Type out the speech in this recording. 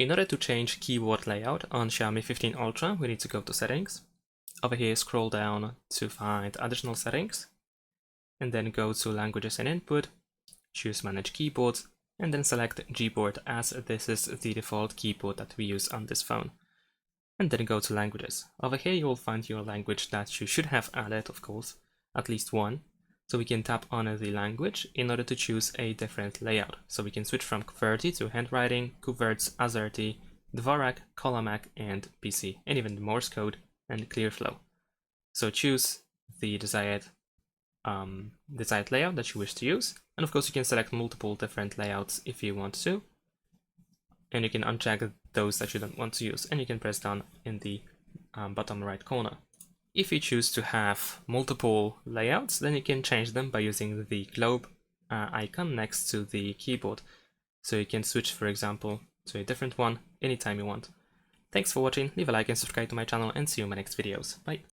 In order to change keyboard layout on Xiaomi 15 Ultra, we need to go to Settings. Over here, scroll down to find Additional Settings, and then go to Languages and Input, choose Manage Keyboards, and then select Gboard, as this is the default keyboard that we use on this phone. And then go to Languages. Over here you will find your language that you should have added, of course, at least one. So we can tap on the language in order to choose a different layout. So we can switch from QWERTY to handwriting, QWERTY, AZERTY, Dvorak, Kolomak, and PC, and even Morse code and ClearFlow. So choose the desired layout that you wish to use, and of course you can select multiple different layouts if you want to, and you can uncheck those that you don't want to use, and you can press down in the bottom right corner. If you choose to have multiple layouts, then you can change them by using the globe icon next to the keyboard. So you can switch, for example, to a different one anytime you want. Thanks for watching, leave a like and subscribe to my channel, and see you in my next videos. Bye!